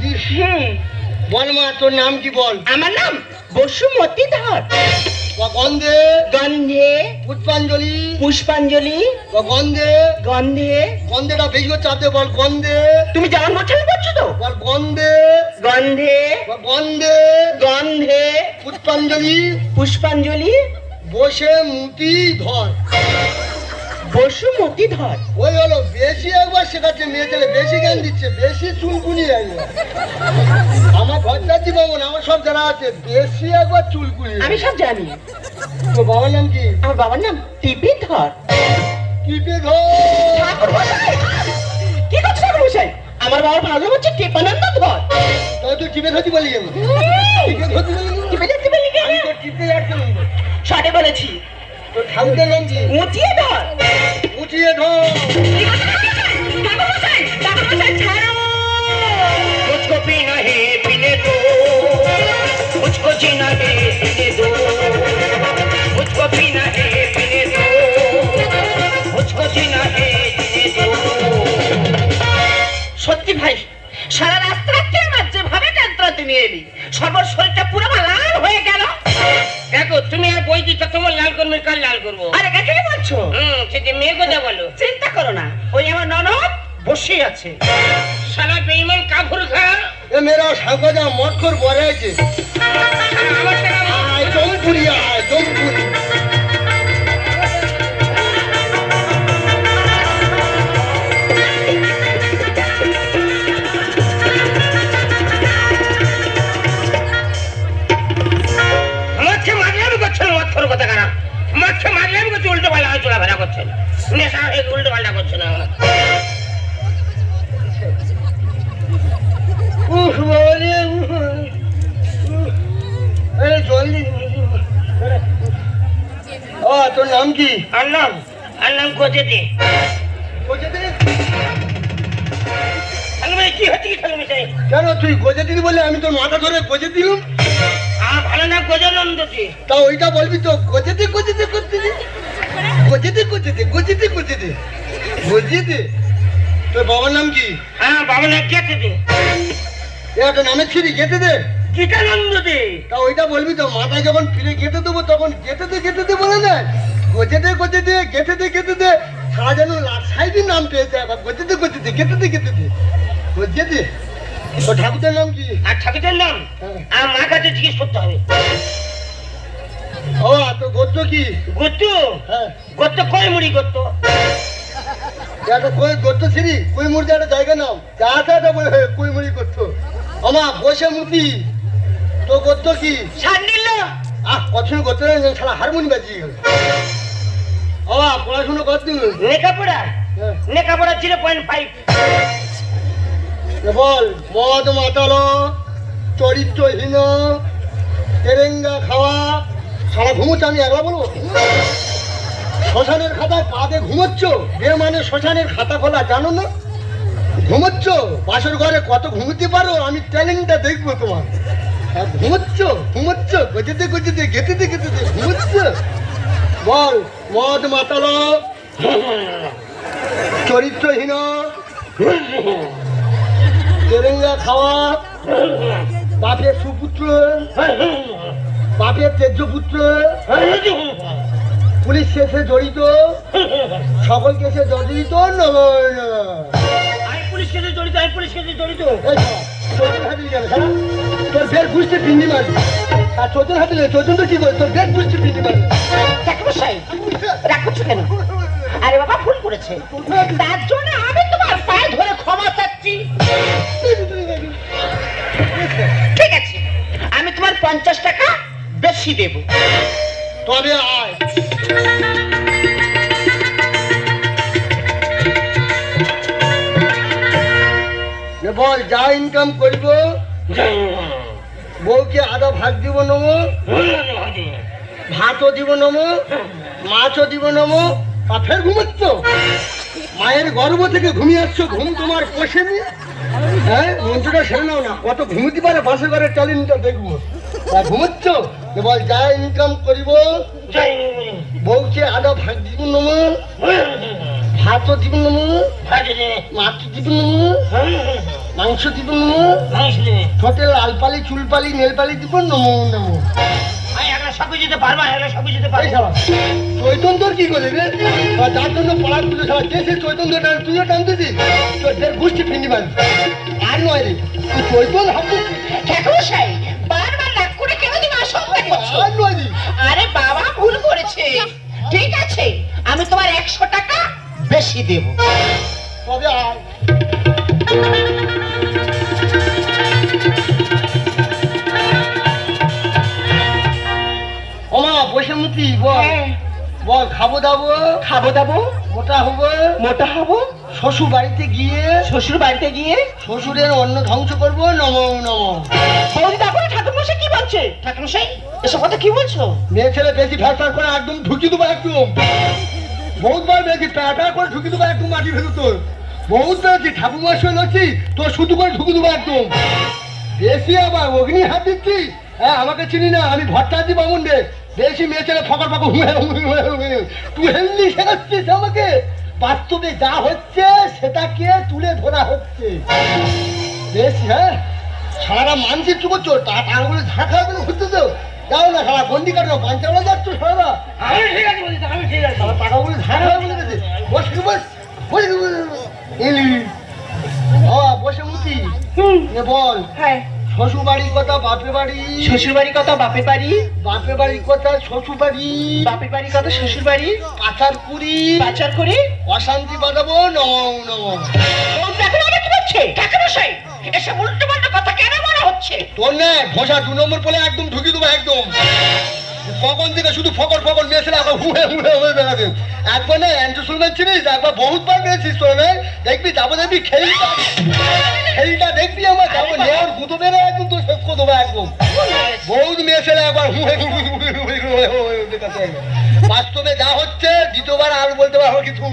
বলছিস? বল মা, তোর নাম কি বল? আমার নাম বসুমতী ধর। গন্ধে গন্ধে পুষ্পাঞ্জলি, পুষ্পাঞ্জলি গন্ধে গন্ধে। গন্ধেটা বেশি করে চাপতে বল। গন্ধে তুমি যেমন বলছো বলছো তো। বল গন্ধে গন্ধে গন্ধে গন্ধে পুষ্পাঞ্জলি পুষ্পাঞ্জলি বসে মুটি ধর। বসুমতী ধর। ওই হলো বেশি একবার শেখাচ্ছে মেয়ে ছেলে, বেশি জ্ঞান দিচ্ছে, বেশি চুলকুনি একবার। আমার ঘরটা জীবন আমার সব জানা আছে, বেশি একবার চুলকুনি। আমি সব জানি। তো বাবার নাম কি? আমার বাবার নাম টিপি ধর। টিপে ধর। কি করছো ঠাকুর মশাই? আমার বাবার ভালো নাম হচ্ছে টেপানন্দ ধর। তাহলে তুই টিপে ধরতে বলি কেন? টিপে ধরতে বলি কেন? টিপে ধরতে বলি কেন? আমি তো টিপে যাচ্ছি। সঠিক বলেছি। তোর ঠাকুরের নাম কি? উঁচিয়ে ধর। উঠিয়ে ধর। ঠাকুর মশাই, ঠাকুর মশাই ছাড়ো। मुझको पीना है पीने दो, मुझको जीना है जीने दो, मुझको पीना है पीने दो, मुझको जीना है जीने दो। সত্যি ভাই, সারা রাস্তাতে আমার যেভাবে যাত্রাতে নিয়ে এলি, সবার শরীরটা পুরো লাল হয়ে গেল। দেখো তুমি আর বই দিচ্ছ, তোমার লাল করবে, কাল লাল করবো। আরে কাকে বলছো? সেটি মেয়ে কথা বলো। চিন্তা করো না, ওই আমার ননদ বসে আছে। সারা বেইমান কাপড় খা। এ মেয়েরা সাগজা মঠ কর বড় আছে। আমার টাকা আয় জমপুরি, আয় জমপুরি। মাছে মারলাম করছেন, মত করে কথা খারাপ। মাছে মারলাম করছে, উল্টো পাল্টা চলাফেরা করছেন, নেশা উল্টো পাল্টা করছে না। উফ বাবারে, আরে জল দি। ও তোর নাম কি? আর নাম গজে দে। কি হচ্ছে কি ঠাকুর মশাই? কেন তুই গজে দিবি বলে আমি তোর মাথা ধরে গজে দিলুম? আমার ভালো নাম গজানন্দ দে। তা ওইটা বলবি তো, গজে দে গজে দে করতে দে, গজে দে গজে দে গজে দে গজে দে গজে দে। তোর বাবার নাম কি? হ্যাঁ বাবা নাম গেতে দে। একটা নামের ছিড়ি গেতে দে। গীতানন্দ দে। তা ওইটা বলবি তো, মাথায় যখন ফিরে গেতে দেবো তখন গেতে দে বলে না, গজে দে গেতে দে। সারা যেন সাইডের নাম পেয়েছে, আবার গজে দে গেতে দে গজে দে। তো ঠাকুরের নাম কি? আর ঠাকুরের নাম আমার মার কাছে জিজ্ঞেস করতে হবে। ও তো গোত্র কি? গত্তু হ্যাঁ, গত্ত কয় মুড়ি গত্ত। একটা গোত্র ছিড়ি কুই মুড়ি একটা জায়গা নাও, যা বলে কুই মুড়ি করতো। আমা বসে মুতি, তো গোত্র কি? সান্ডিল্য। কত গোত্র সারা হারমোনি বাজিয়ে গেল। আমা পড়াশুনো করতে লেখাপড়া 0.5। বল মদ মাতালো, চরিত্রহীন, তেরেঙ্গা খাওয়া, সারা ঘুমোচ্ছে। আমি একলা বলবো? শ্মশানের খাতায় পাতে ঘুমোচ্ছ, বে মানে শ্মশানের খাতা খোলা, জানো না? ঘুমোচ্ছ বাসর ঘরে, কত ঘুমোতে পারো আমি ট্যালেন্টটা দেখবো তোমার। ঘুমোচ্ছ গজে দে গেতে দে ঘুমোচ্ছ। বল মদ মাতালো, চরিত্রহীন, তেরেঙ্গা খাওয়া, বাপের সুপুত্র, বাপের তেজ্য পুত্র, পুলিশ কেসে জড়িত, সকল কেসে জড়িত। আমি পুলিশ কেসে জড়িত। তোর বের বুঝতে পিন্ডি মারি, আর চোদ্দন হাতে চোদ্দন তো কি করে, তোর বের বুঝতে পিন্ডি মারি। ঠাকুর মশাই, রাগ করছো কেন? আরে বাবা ভুল করেছে, তার জন্য আমি তোমার পায়ে ধরে ক্ষমা চাচ্ছি। ঠিক আছে, আমি তোমার 50 টাকা বেশি দেব। তবে আয়। বল যা ইনকাম করব, বউকে আধা ভাগ দিব নমো, ভাতও দিব নমো, মাছও দিব নমো। আর ফের ঘুমোচ্ছ, মায়ের গর্ভ থেকে ঘুমিয়ে আসছো, ঘুম তোমার পোষেনি। হ্যাঁ, মন্ত্রটা সেরে নাও না, কত ঘুমোতে পারে বাসে ঘরের ট্যালেন্টটা দেখবো। ঘুমোচ্ছ, বল যা ইনকাম করিব, বউকে আধা ভাগ দিব নমো, ভাতও দিবেন নমু, ভাত দে মাছ দিবেন নমু, মাংস দিবেন নমু, মাংস দে ঠোঁটে লালপালি চুলপালি নেলপালি দিবেন নমু নমু। আমি এখন সব কিছু দিতে পারবো, এখন সব কিছু দিতে এই পারবো। শালা, চৈতন তোর কি করে রে? আর যার জন্য পড়ার পুজো শালা যে সে চৈতন তোর টান, তুইও টানতেছিস, তোর দের গোষ্ঠী ফিন্দি মারি। আর নয় রে, তুই চৈতন হাবু, ঠাকুরমশাই বারবার রাগ করে কেন তুমি অসম্মান করছো? আর নয় রে। আরে বাবা ভুল করেছে, ঠিক আছে আমি তোমার 100 টাকা বেশি দেব। তবে আয়। ওমা বসে মুতি বল, বল খাবো দাবো, খাবো দাবো, মোটা হবো, মোটা হবো, শ্বশুর বাড়িতে গিয়ে শ্বশুর বাড়িতে গিয়ে শ্বশুরের অন্ন ধ্বংস করবো, নম নম। বৌদি দেখো না ঠাকুরমশাই কি বলছে। ঠাকুরমশাই এসব কথা কি বলছো? মেয়ে ছেলে বেশি ফ্যাট করে একদম ঢুকি দেবো, একদম বহুতবার বেশি প্যাটা করে ঢুকি দেবো, একদম মাটি ফেলু তোর বহুত বেশি ঠাকুমা শুয়ে লছি তোর শুধু করে ঢুকি দেবো একদম বেশি। আবার অগ্নি হাত দিচ্ছি, হ্যাঁ আমাকে চিনি না, আমি ভট্টাচার্য বামুন রে। বেশি মেয়ে ছেলে ফকর ফকর তুই হেলদি শেখাচ্ছিস আমাকে। বাস্তবে যা হচ্ছে সেটাকে তুলে ধরা হচ্ছে বেশ। হ্যাঁ সারা মানসিক চুপ করছো, টাকাগুলো ঝাঁকা খাওয়া ঘুরতে তো যাও না, সারা গন্ডি কাটো পাঞ্চাওয়ালা যাচ্ছ সারা। আমি ঠিক আছে বলছি, আমি ঠিক আছে। সারা টাকাগুলো ঝাঁকা খাওয়া বলে গেছে। বস বস বস এলি বসে মুতি এ বল। হ্যাঁ শ্বশুর বাড়ির কথা বাপের বাড়ি, শ্বশুর বাড়ির কথা বাপের বাড়ি, বাপের বাড়ির কথা শ্বশুর বাড়ি, বাপের বাড়ির কথা শ্বশুর বাড়ি, পাচার পুরি পাচার করে অশান্তি বাঁধাবো, নম নম। বৌদি দেখো না কি বলছে। ঠাকুরমশাই এসব উল্টো পাল্টা কথা কেন মনে হচ্ছে? তোর নে ঘোষা 2 নম্বর বলে একদম ঢুকি দেবো একদম। কখন থেকে শুধু ফকর ফকর মেয়েছিল, একবার হুয়ে হুয়ে হয়ে বেড়াবে। একবার না অ্যান্টিসুলমেন্ট চিনিস, একবার বহুতবার মেয়েছিস তোর নে। দেখবি যাবো দেখবি খেলটা, খেলটা দেখবি আমার যাবো নেওয়ার গুঁতো বেড়ে একদম তোর শেষ করে দেবো একদম। বহুত মেয়েছিল একবার হুয়ে বাস্তবে যা হচ্ছে দ্বিতীয়বার আর বলতে পারবো কিছু।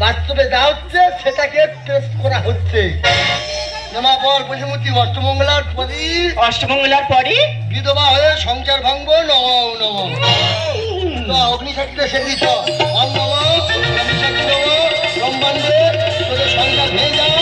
বাস্তবে যা হচ্ছে সেটাকে টেস্ট করা হচ্ছে। নেমা বল বসুমতি অষ্টমঙ্গলার পরি অষ্টমঙ্গলার পরে বিধবা হয়ে সংসার ভাঙবো, নম নম। অগ্নিশাস্ত্রে সেদিত অম নম, অগ্নিশাস্ত্র নম, ব্রহ্মাণ্ডে তোদের সংসার ভেঙে যাও,